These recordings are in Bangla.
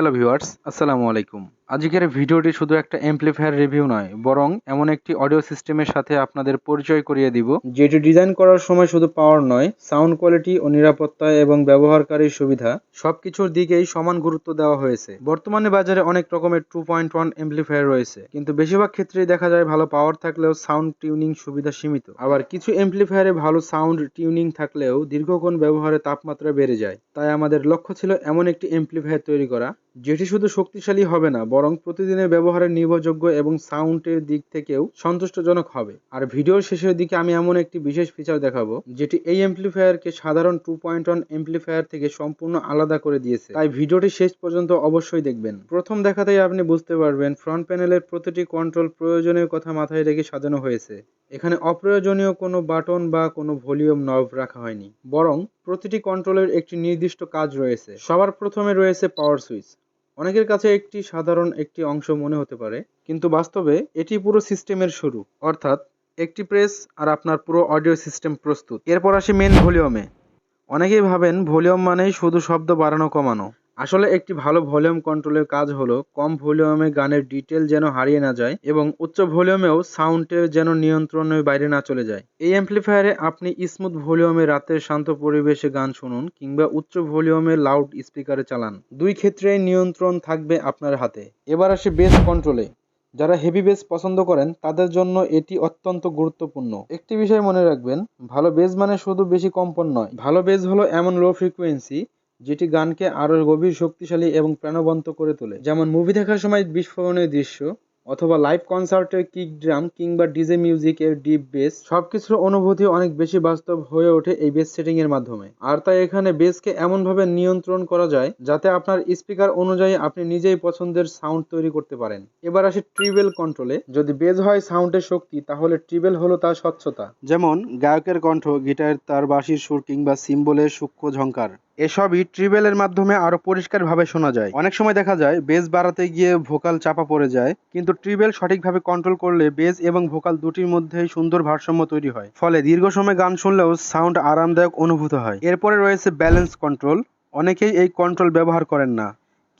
হ্যালো ভিউয়ার্স, আসসালামু আলাইকুম। আজকের ভিডিওটি শুধু একটা অ্যাম্প্লিফায়ার রিভিউ নয়, বরং এমন একটি অডিও সিস্টেমের সাথে আপনাদের পরিচয় করিয়ে দিব, যেটি ডিজাইন করার সময় শুধু পাওয়ার নয়, সাউন্ড কোয়ালিটি ও নিরাপত্তা এবং ব্যবহারকারীর সুবিধা সবকিছুর দিকেই সমান গুরুত্ব দেওয়া হয়েছে। বর্তমানে বাজারে অনেক রকমের 2.1 অ্যাম্প্লিফায়ার রয়েছে, কিন্তু বেশিরভাগ ক্ষেত্রেই দেখা যায় ভালো পাওয়ার থাকলেও সাউন্ড টিউনিং সুবিধা সীমিত। আবার কিছু অ্যাম্প্লিফায়ারে ভালো সাউন্ড টিউনিং থাকলেও দীর্ঘক্ষণ ব্যবহারে তাপমাত্রা বেড়ে যায়। তাই আমাদের লক্ষ্য ছিল এমন একটি অ্যাম্প্লিফায়ার তৈরি করা, যেটি শুধু শক্তিশালী হবে না, বরং প্রতিদিনের ব্যবহারে নির্ভরযোগ্য এবং সাউন্ডের দিক থেকেও সন্তুষ্টজনক হবে। আর ভিডিওর শেষের দিকে আমি এমন একটি বিশেষ ফিচার দেখাবো, যেটি এই অ্যাম্প্লিফায়ারকে সাধারণ 2.1 অ্যাম্প্লিফায়ার থেকে সম্পূর্ণ আলাদা করে দিয়েছে। তাই ভিডিওটি শেষ পর্যন্ত অবশ্যই দেখবেন। প্রথম দেখাতেই আপনি বুঝতে পারবেন ফ্রন্ট প্যানেলের প্রতিটি কন্ট্রোল প্রয়োজনীয় কথা মাথায় রেখে সাজানো হয়েছে। এখানে অপ্রয়োজনীয় কোনো বাটন বা কোনো ভলিউম নব রাখা হয়নি, বরং প্রতিটি কন্ট্রোলের একটি নির্দিষ্ট কাজ রয়েছে। সবার প্রথমে রয়েছে পাওয়ার সুইচ। অনেকের কাছে একটি সাধারণ একটি অংশ মনে হতে পারে, কিন্তু বাস্তবে এটি পুরো সিস্টেমের শুরু। অর্থাৎ একটি প্রেস আর আপনার পুরো অডিও সিস্টেম প্রস্তুত। এরপর আসি মেন ভলিউমে। অনেকেই ভাবেন ভলিউম মানেই শুধু শব্দ বাড়ানো কমানো। আসলে একটি ভালো ভলিউম কন্ট্রোলের কাজ হলো কম ভলিউমে গানের ডিটেল যেন হারিয়ে না যায় এবং উচ্চ ভলিউমেও সাউন্ডের যেন নিয়ন্ত্রণের বাইরে না চলে যায়। এই অ্যাম্প্লিফায়ারে আপনি স্মুথ ভলিউমে রাতের শান্ত পরিবেশে গান শুনুন, কিংবা উচ্চ ভলিউমে লাউড স্পিকারে চালান, দুই ক্ষেত্রেই নিয়ন্ত্রণ থাকবে আপনার হাতে। এবার আসি বেস কন্ট্রোলে। যারা হেভি বেস পছন্দ করেন তাদের জন্য এটি অত্যন্ত গুরুত্বপূর্ণ। একটি বিষয় মনে রাখবেন, ভালো বেস মানে শুধু বেশি কম্পন নয়। ভালো বেস হলো এমন লো ফ্রিকোয়েন্সি যেটি গানকে আরো গভীর, শক্তিশালী এবং প্রাণবন্ত করে তোলে। যেমন মুভি দেখার সময় বিস্ফোরণের দৃশ্য, অথবা লাইভ কনসার্টের কিক ড্রাম, কিংবা ডিজে মিউজিকের ডিপ বেস, সবকিছুর অনুভূতি অনেক বেশি বাস্তব হয়ে ওঠে এই বেস সেটিং এর মাধ্যমে। আর তাই এখানে বেসকে এমনভাবে নিয়ন্ত্রণ করা যায় যাতে আপনার স্পিকার অনুযায়ী আপনি নিজেই পছন্দের সাউন্ড তৈরি করতে পারেন। এবার আসে ট্রিবেল কন্ট্রোলে। যদি বেস হয় সাউন্ডের শক্তি, তাহলে ট্রিবেল হলো তার স্বচ্ছতা। যেমন গায়কের কণ্ঠ, গিটারের তার, বাঁশির সুর, কিংবা সিম্বলের সূক্ষ্ম ঝংকার, এসবই ট্রিবেলের মাধ্যমে আরো পরিষ্কারভাবে শোনা যায়। অনেক সময় দেখা যায় বেস বাড়াতে গিয়ে ভোকাল চাপা পড়ে যায়, কিন্তু ট্রিবেল সঠিকভাবে কন্ট্রোল করলে বেস এবং ভোকাল দুটির মধ্যেই সুন্দর ভারসাম্য তৈরি হয়। ফলে দীর্ঘ সময় গান শুনলেও সাউন্ড আরামদায়ক অনুভূত হয়। এরপরে রয়েছে ব্যালেন্স কন্ট্রোল। অনেকেই এই কন্ট্রোল ব্যবহার করেন না,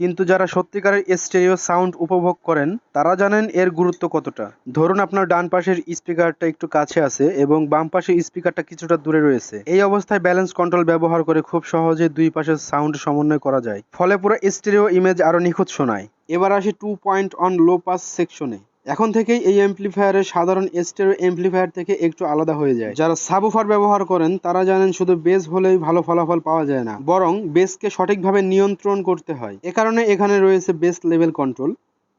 কিন্তু যারা সত্যিকারের স্টেরিও সাউন্ড উপভোগ করেন তারা জানেন এর গুরুত্ব কতটা। ধরুন আপনার ডান পাশের স্পিকারটা একটু কাছে আছে এবং বাম পাশের স্পিকারটা কিছুটা দূরে রয়েছে। এই অবস্থায় ব্যালেন্স কন্ট্রোল ব্যবহার করে খুব সহজে দুই পাশের সাউন্ড সমন্বয় করা যায়, ফলে পুরো স্টেরিও ইমেজ আরো নিখুঁত শোনায়। এবার আসি 2.1 লো পাস সেকশনে। এখন থেকেই এই অ্যাম্প্লিফায়ারের সাধারণ স্টেরিও অ্যাম্প্লিফায়ার থেকে একটু আলাদা হয়ে যায়। যারা সাবউফার ব্যবহার করেন তারা জানেন শুধু বেস হলেই ভালো ফলাফল পাওয়া যায় না, বরং বেসকে সঠিকভাবে নিয়ন্ত্রণ করতে হয়। এ কারণে এখানে রয়েছে বেস লেভেল কন্ট্রোল।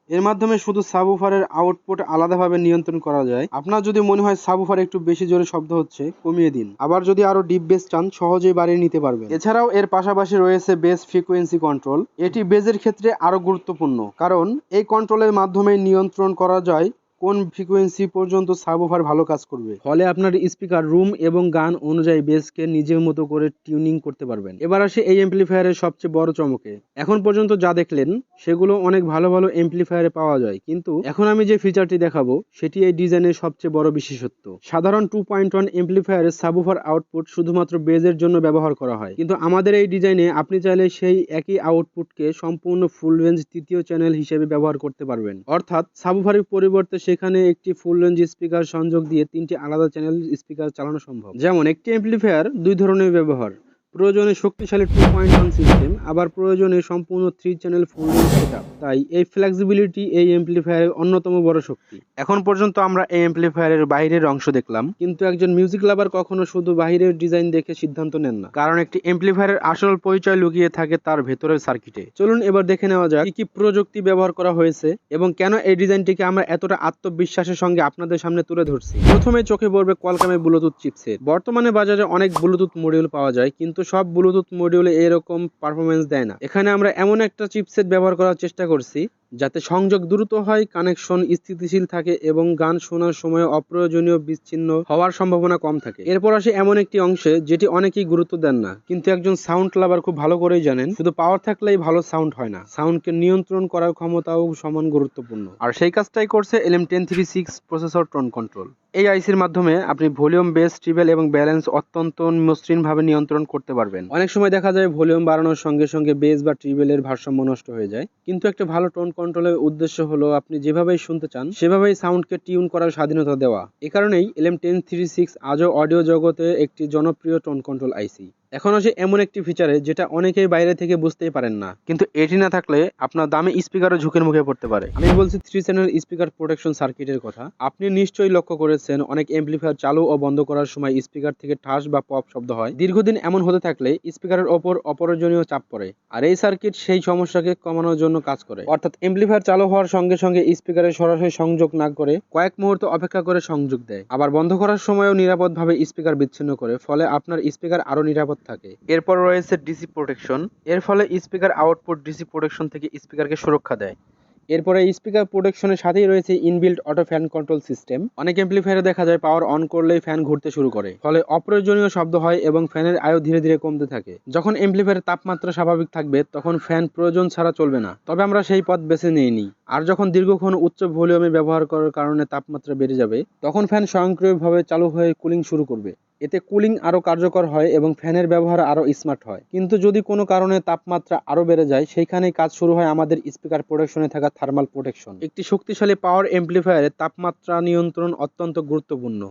এর মাধ্যমে শুধু সাবউফারের আউটপুট আলাদাভাবে নিয়ন্ত্রণ করা যায়। আপনার যদি মনে হয় সাবউফার একটু বেশি জোরে শব্দ হচ্ছে, কমিয়ে দিন। আবার যদি আরো ডিপ বেস চান, সহজেই বাড়িয়ে নিতে পারবেন। এছাড়াও এর পাশাপাশি রয়েছে বেস ফ্রিকোয়েন্সি কন্ট্রোল। এটি বেসের ক্ষেত্রে আরো গুরুত্বপূর্ণ, কারণ এই কন্ট্রোলের মাধ্যমে নিয়ন্ত্রণ করা যায় কোন ফ্রিকোয়েন্সি পর্যন্ত সাবউফার ভালো কাজ করবে। ফলে আপনার স্পিকার রুম এবং গান অনুযায়ী বেসকে নিজের মতো করে টিউনিং করতে পারবেন। এবার আসে এই অ্যাম্প্লিফায়ারের সবচেয়ে বড় চমকে। এখন পর্যন্ত যা দেখলেন সেগুলো অনেক ভালো ভালো অ্যাম্প্লিফায়ারে পাওয়া যায়, কিন্তু এখন আমি যে ফিচারটি দেখাবো সেটি এই ডিজাইনের সবচেয়ে বড় বিশেষত্ব। সাধারণ 2.1 অ্যাম্প্লিফায়ারে সাবউফার আউটপুট শুধুমাত্র বেজের জন্য ব্যবহার করা হয়, কিন্তু আমাদের এই ডিজাইনে আপনি চাইলে সেই একই আউটপুটকে সম্পূর্ণ ফুল রেঞ্জ তৃতীয় চ্যানেল হিসেবে ব্যবহার করতে পারবেন। অর্থাৎ সাবউফারের পরিবর্তে সেখানে একটি ফুল রেঞ্জ স্পিকার সংযোগ দিয়ে তিনটি আলাদা চ্যানেল স্পিকার চালানো সম্ভব। যেমন একটি অ্যাম্প্লিফায়ার দুই ধরনের ব্যবহার, প্রয়োজনে শক্তিশালী 2.1 সিস্টেম, আবার প্রয়োজনে সম্পূর্ণ 3 চ্যানেল ফুল রেঞ্জ সেটআপ। তাই এই ফ্লেক্সিবিলিটি এই অ্যাম্প্লিফায়ারের অন্যতম বড় শক্তি। এখন পর্যন্ত আমরা এই অ্যাম্প্লিফায়ারের বাইরের অংশ দেখলাম, কিন্তু একজন মিউজিক লাভার কখনো শুধু বাইরের ডিজাইন দেখে সিদ্ধান্ত নেন না, কারণ একটি অ্যাম্প্লিফায়ারের আসল পরিচয় লুকিয়ে থাকে তার ভেতরের সার্কিটে। চলুন এবার দেখে নেওয়া যাক কি কি প্রযুক্তি ব্যবহার করা হয়েছে এবং কেন এই ডিজাইনটিকে আমরা এতটা আত্মবিশ্বাসের সঙ্গে আপনাদের সামনে তুলে ধরছি। প্রথমে চোখে পড়বে কোয়ালকমের ব্লুটুথ চিপসেট। বর্তমানে বাজারে অনেক ব্লুটুথ মডিউল পাওয়া যায়, কিন্তু সব ব্লুটুথ মডিউলে এরকম পারফরমেন্স দেয় না। এখানে আমরা এমন একটা চিপসেট ব্যবহার করার চেষ্টা করছি যাতে সংযোগ দ্রুত হয়, কানেকশন স্থিতিশীল থাকে এবং গান শোনার সময় অপ্রয়োজনীয় বিচ্ছিন্ন হওয়ার সম্ভাবনা কম থাকে। এরপর আসে এমন একটি অংশে যেটি অনেকেই গুরুত্ব দেন না, কিন্তু একজন সাউন্ড লাভার খুব ভালো করেই জানেন, শুধু পাওয়ার থাকলেই ভালো সাউন্ড হয় না, সাউন্ডকে নিয়ন্ত্রণ করার ক্ষমতাও সমান গুরুত্বপূর্ণ। আর সেই কাজটাই করছে LM1036 প্রসেসর টোন কন্ট্রোল। এই আইসির মাধ্যমে আপনি ভলিউম, বেস, ট্রিবল এবং ব্যালেন্স অত্যন্ত মসৃণভাবে নিয়ন্ত্রণ করতে পারবেন। অনেক সময় দেখা যায় ভলিউম বাড়ানোর সঙ্গে সঙ্গে বেস বা ট্রিবলের ভারসাম্য নষ্ট হয়ে যায়, কিন্তু একটা ভালো টোন কন্ট্রোলের উদ্দেশ্য হলো আপনি যেভাবেই শুনতে চান সেভাবেই সাউন্ডকে টিউন করার স্বাধীনতা দেওয়া। এ কারণেই LM1036 আজও অডিও জগতে একটি জনপ্রিয় টোন কন্ট্রোল আইসি। এখন আসে এমন একটি ফিচারে যেটা অনেকেই বাইরে থেকে বুঝতেই পারেন না, কিন্তু এটি না থাকলে আপনার দামি স্পিকারও ঝুঁকির মুখে পড়তে পারে। আমি বলছি 3 চ্যানেল স্পিকার প্রোটেকশন সার্কিটের কথা। আপনি নিশ্চয়ই লক্ষ্য করেছেন অনেক এমপ্লিফায়ার চালু ও বন্ধ করার সময় স্পিকার থেকে ঠাস বা পপ শব্দ হয়। দীর্ঘদিন এমন হতে থাকলে স্পিকারের ওপর অপ্রয়োজনীয় চাপ পড়ে, আর এই সার্কিট সেই সমস্যাকে কমানোর জন্য কাজ করে। অর্থাৎ এমপ্লিফায়ার চালু হওয়ার সঙ্গে সঙ্গে স্পিকারের সরাসরি সংযোগ না করে কয়েক মুহূর্ত অপেক্ষা করে সংযোগ দেয়, আবার বন্ধ করার সময়ও নিরাপদভাবে স্পিকার বিচ্ছিন্ন করে, ফলে আপনার স্পিকার আরো নিরাপদ থাকে। এরপর রয়েছে ডিসি প্রোটেকশন। এর ফলে স্পিকার আউটপুট ডিসি প্রোটেকশন থেকে স্পিকারকে সুরক্ষা দেয়। এরপরে স্পিকার প্রোটেকশনের সাথেই রয়েছে inbuilt auto fan control system. অনেক এমপ্লিফায়ারে দেখা যায় পাওয়ার অন করলেই ফ্যান ঘুরতে শুরু করে, ফলে অপ্রয়োজনীয় শব্দ হয় এবং ফ্যানের আয়ু ধীরে ধীরে কমতে থাকে। যখন এমপ্লিফায়ারের তাপমাত্রা স্বাভাবিক থাকবে তখন ফ্যান প্রয়োজন ছাড়া চলবে না, তবে আমরা সেই পথ বেছে নিইনি। আর যখন দীর্ঘক্ষণ উচ্চ ভলিউমে ব্যবহার করার কারণে তাপমাত্রা বেড়ে যাবে, তখন ফ্যান স্বয়ংক্রিয়ভাবে চালু হয়ে কুলিং শুরু করবে। এতে কুলিং আরো কার্যকর হয় এবং ফ্যানের ব্যবহার আরো স্মার্ট হয়। কিন্তু যদি কোনো কারণে তাপমাত্রা আরো বেড়ে যায়, সেইখানেই কাজ শুরু হয় আমাদের স্পিকার প্রোটেকশনে থাকা থার্মাল প্রোটেকশন। একটি শক্তিশালী পাওয়ার এমপ্লিফায়ারে তাপমাত্রা নিয়ন্ত্রণ অত্যন্ত গুরুত্বপূর্ণ।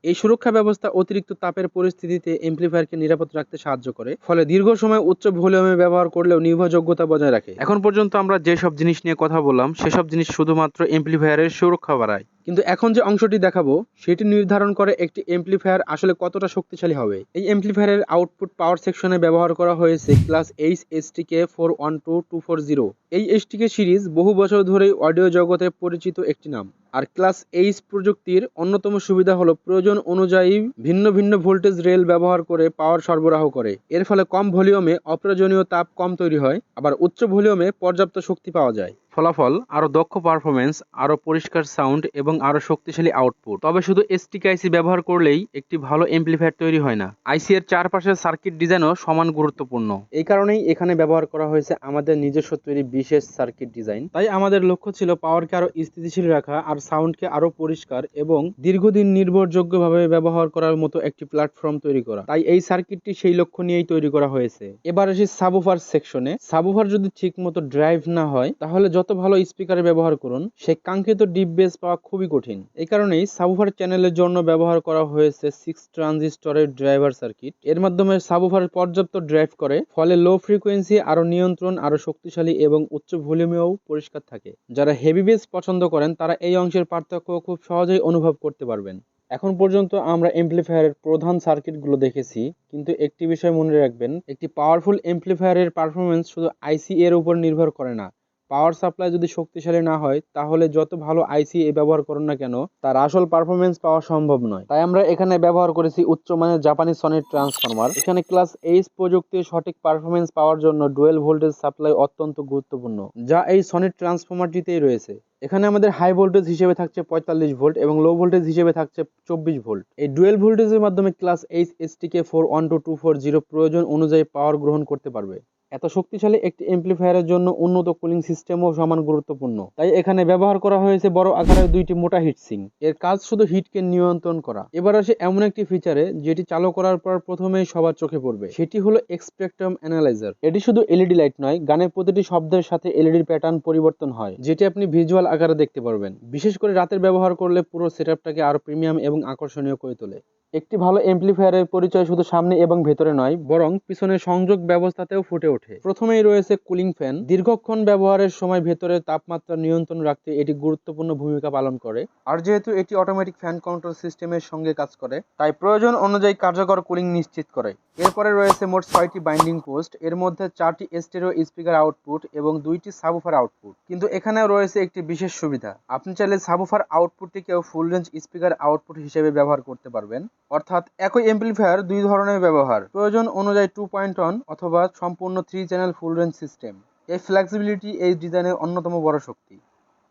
এই সুরক্ষা ব্যবস্থা অতিরিক্ত তাপের পরিস্থিতিতে এমপ্লিফায়ারকে নিরাপদ রাখতে সাহায্য করে, ফলে দীর্ঘ সময় উচ্চ ভলিউমে ব্যবহার করলেও নির্ভরযোগ্যতা বজায় রাখে। এখন পর্যন্ত আমরা যেসব জিনিস নিয়ে কথা বললাম সেসব জিনিস শুধুমাত্র এমপ্লিফায়ারের সুরক্ষা বাড়ায়, কিন্তু এখন যে অংশটি দেখাবো সেটি নির্ধারণ করে একটি এমপ্লিফায়ার আসলে কতটা শক্তিশালী হবে। এই এমপ্লিফায়ারের আউটপুট পাওয়ার সেকশনে ব্যবহার করা হয়েছে ক্লাস এইচ এসটিকে 412240। এই এসটিকে সিরিজ বহু বছর ধরেই অডিও জগতে পরিচিত একটি নাম। আর ক্লাস এইচ প্রযুক্তির অন্যতম সুবিধা হলো প্রয়োজন অনুযায়ী ভিন্ন ভিন্ন ভোল্টেজ রেল ব্যবহার করে পাওয়ার সরবরাহ করে। এর ফলে কম ভলিউমে অপ্রয়োজনীয় তাপ কম তৈরি হয়, আবার উচ্চ ভলিউমে পর্যাপ্ত শক্তি পাওয়া যায়। ফলাফল আরো দক্ষ পারফরমেন্স, আরো পরিষ্কার সাউন্ড এবং আরো শক্তিশালী আউটপুট। তবে শুধু এসটিকে আইসি ব্যবহার করলেই একটি ভালো এমপ্লিফায়ার তৈরি হয় না, আইসি এর চারপাশের সার্কিট ডিজাইনও সমান গুরুত্বপূর্ণ। এই কারণেই এখানে ব্যবহার করা হয়েছে আমাদের নিজস্ব তৈরি বিশেষ সার্কিট ডিজাইন। তাই আমাদের লক্ষ্য ছিল পাওয়ারকে আরো স্থিতিশীল রাখা আর সাউন্ডকে আরো পরিষ্কার এবং দীর্ঘদিন নির্ভরযোগ্যভাবে ব্যবহার করার মতো একটি প্ল্যাটফর্ম তৈরি করা। তাই এই সার্কিটটি সেই লক্ষ্য নিয়েই তৈরি করা হয়েছে। এবার আসি সাবউফার সেকশনে। সাবউফার যদি ঠিক মতো ড্রাইভ না হয় তাহলে যত ভালো স্পিকার ব্যবহার করুন, সেই কাঙ্ক্ষিত ডিপ বেস পাওয়া খুবই কঠিন। এই কারণেই সাবউফার চ্যানেলের জন্য ব্যবহার করা হয়েছে 6 ট্রানজিস্টরের ড্রাইভার সার্কিট। এর মাধ্যমে সাবউফার পর্যাপ্ত ড্রাইভ করে, ফলে লো ফ্রিকোয়েন্সি আরো নিয়ন্ত্রণ, আরো শক্তিশালী এবং উচ্চ ভলিউমেও পরিষ্কার থাকে। যারা হেভি বেস পছন্দ করেন তারা এই অংশের পার্থক্য খুব সহজেই অনুভব করতে পারবেন। এখন পর্যন্ত আমরা এমপ্লিফায়ারের প্রধান সার্কিটগুলো দেখেছি, কিন্তু একটি বিষয় মনে রাখবেন, একটি পাওয়ারফুল এমপ্লিফায়ারের পারফরমেন্স শুধু আইসি এর উপর নির্ভর করে না। পাওয়ার সাপ্লাই যদি শক্তিশালী না হয় তাহলে যত ভালো আইসি ব্যবহার করুন না কেন তার আসল পারফরমেন্স পাওয়া সম্ভব নয়। তাই আমরা এখানে ব্যবহার করেছি উচ্চমানের জাপানি সনির ট্রান্সফরমার। এখানে ক্লাস এইচ প্রযুক্তির সঠিক পারফরমেন্স পাওয়ার জন্য ডুয়েল ভোল্টেজ সাপ্লাই অত্যন্ত গুরুত্বপূর্ণ, যা এই সনির ট্রান্সফরমারটিতেই রয়েছে। এখানে আমাদের হাই ভোল্টেজ হিসেবে থাকছে 45 ভোল্ট এবং লো ভোল্টেজ হিসেবে থাকছে 24 ভোল্ট। এই ডুয়েল ভোল্টেজের মাধ্যমে ক্লাস এইচ এসটিকে 412240 প্রয়োজন অনুযায়ী পাওয়ার গ্রহণ করতে পারবে। এত শক্তিশালী একটি এমপ্লিফায়ারের জন্য উন্নত কুলিং সিস্টেমও সমান গুরুত্বপূর্ণ। তাই এখানে ব্যবহার করা হয়েছে বড় আকারের দুইটি মোটা হিটসিং। এর কাজ শুধু হিটকে নিয়ন্ত্রণ করা। এবার আসে এমন একটি ফিচারে যেটি চালু করার পর প্রথমেই সবার চোখে পড়বে, সেটি হলো স্পেকট্রাম অ্যানালাইজার। এটি শুধু এলইডি লাইট নয়, গানের প্রতিটি শব্দের সাথে এলইডির প্যাটার্ন পরিবর্তন হয়, যেটি আপনি ভিজুয়াল আকারে দেখতে পারবেন। বিশেষ করে রাতের ব্যবহার করলে পুরো সেটআপটাকে আরো প্রিমিয়াম এবং আকর্ষণীয় করে তোলে। একটি ভালো এমপ্লিফায়ারের পরিচয় শুধু সামনে এবং ভেতরে নয়, বরং পিছনের সংযোগ ব্যবস্থাতেও ফুটে ওঠে। প্রথমেই রয়েছে কুলিং ফ্যান। দীর্ঘক্ষণ ব্যবহারের সময় ভেতরের তাপমাত্রা নিয়ন্ত্রণ রাখতে এটি গুরুত্বপূর্ণ ভূমিকা পালন করে। আর যেহেতু এটি অটোমেটিক ফ্যান কন্ট্রোল সিস্টেমের সঙ্গে কাজ করে, তাই প্রয়োজন অনুযায়ী কার্যকর কুলিং নিশ্চিত করে। এরপরে রয়েছে মোট 6টি বাইন্ডিং পোস্ট। এর মধ্যে 4টি স্টেরিও স্পিকার আউটপুট এবং 2টি সাবউফার আউটপুট। কিন্তু এখানেও রয়েছে একটি বিশেষ সুবিধা, আপনি চাইলে সাবউফার আউটপুটটিকেও ফুল রেঞ্জ স্পিকার আউটপুট হিসেবে ব্যবহার করতে পারবেন। অর্থাৎ একই এমপ্লিফায়ার দুই ধরনের ব্যবহার, প্রয়োজন অনুযায়ী 2.1 অথবা সম্পূর্ণ 3 চ্যানেল ফুল রেঞ্জ সিস্টেম। এই ফ্লেক্সিবিলিটি এই ডিজাইনের অন্যতম বড় শক্তি।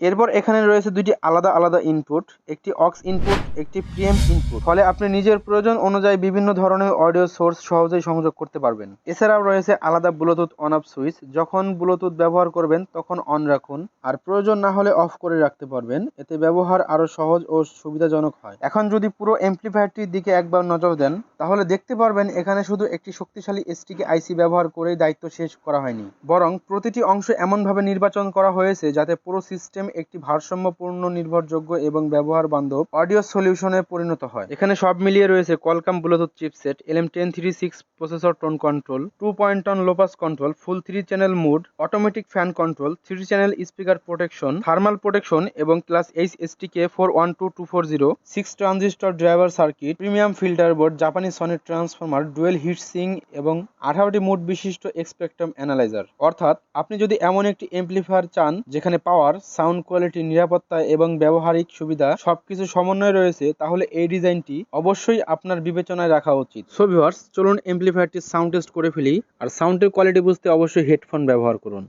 এরপর এখানে রয়েছে দুটি আলাদা আলাদা ইনপুট, একটি অক্স ইনপুট, একটি প্রিএম্প ইনপুট। ফলে আপনি নিজের প্রয়োজন অনুযায়ী বিভিন্ন ধরনের অডিও সোর্স সহজেই সংযোগ করতে পারবেন। এছাড়াও রয়েছে আলাদা ব্লুটুথ অন অফ সুইচ, যখন ব্লুটুথ ব্যবহার করবেন তখন অন রাখুন, আর প্রয়োজন না হলে অফ করে রাখতে পারবেন। এতে ব্যবহার আরো সহজ ও সুবিধাজনক হয়। এখন যদি পুরো এমপ্লিফায়ারটির দিকে একবার নজর দেন, তাহলে দেখতে পারবেন এখানে শুধু একটি শক্তিশালী এসটিকে আইসি ব্যবহার করেই দায়িত্ব শেষ করা হয়নি, বরং প্রতিটি অংশ এমনভাবে নির্বাচন করা হয়েছে যাতে পুরো সিস্টেম একটি ভারসাম্যপূর্ণ, নির্ভরযোগ্য এবং ব্যবহার বান্ধব অডিও সলিউশনে পরিণত হয়। এখানে সব মিলিয়ে রয়েছে Qualcomm Bluetooth chipset, LM1036 processor tone control, 2.1 low pass control, full 3 channel mode, automatic fan control, 3 channel speaker protection, thermal protection এবং class H STK 412240, 6 transistor driver circuit, premium filter board, জাপানি sonic transformer, dual heat sink এবং 18টি মোড বিশিষ্ট স্পেকট্রাম অ্যানালাইজার। অর্থাৎ আপনি যদি এমন একটি এমপ্লিফায়ার চান যেখানে পাওয়ার, সাউন্ড কোয়ালিটি, নিরাপত্তা এবং ব্যবহারিক সুবিধা সবকিছু সমন্বয় রয়েছে, তাহলে এই ডিজাইনটি অবশ্যই আপনার বিবেচনায় রাখা উচিত। সো ভিউয়ার্স, চলুন এমপ্লিফায়ারটির সাউন্ড টেস্ট করে ফেলি। আর সাউন্ডের কোয়ালিটি বুঝতে অবশ্যই হেডফোন ব্যবহার করুন।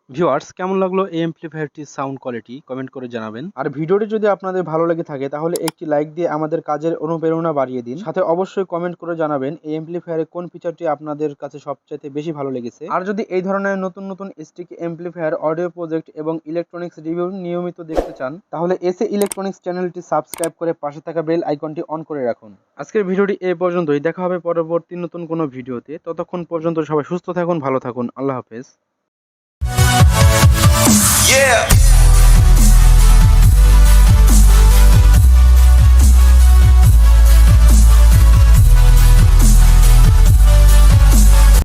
ভিউয়ার্স, কেমন লাগলো এই এমপ্লিফায়ারটির সাউন্ড কোয়ালিটি কমেন্ট করে জানাবেন। আর ভিডিওটি যদি আপনাদের ভালো লেগে থাকে তাহলে একটি লাইক দিয়ে আমাদের কাজের অনুপ্রেরণা বাড়িয়ে দিন। সাথে অবশ্যই কমেন্ট করে জানাবেন এই এমপ্লিফায়ারের কোন ফিচারটি আপনাদের কাছে সবচাইতে বেশি ভালো লেগেছে। আর যদি এই ধরনের নতুন নতুন স্টিক এমপ্লিফায়ার, অডিও প্রজেক্ট এবং ইলেকট্রনিক্স রিভিউ নিয়মিত দেখতে চান, তাহলে এসএ ইলেকট্রনিক্স চ্যানেলটি সাবস্ক্রাইব করে পাশে থাকা বেল আইকনটি অন করে রাখুন। আজকের ভিডিওটি এই পর্যন্তই। দেখা হবে পরবর্তী নতুন কোনো ভিডিওতে। ততক্ষণ পর্যন্ত সবাই সুস্থ থাকুন, ভালো থাকুন। আল্লাহ হাফেজ। Yeah.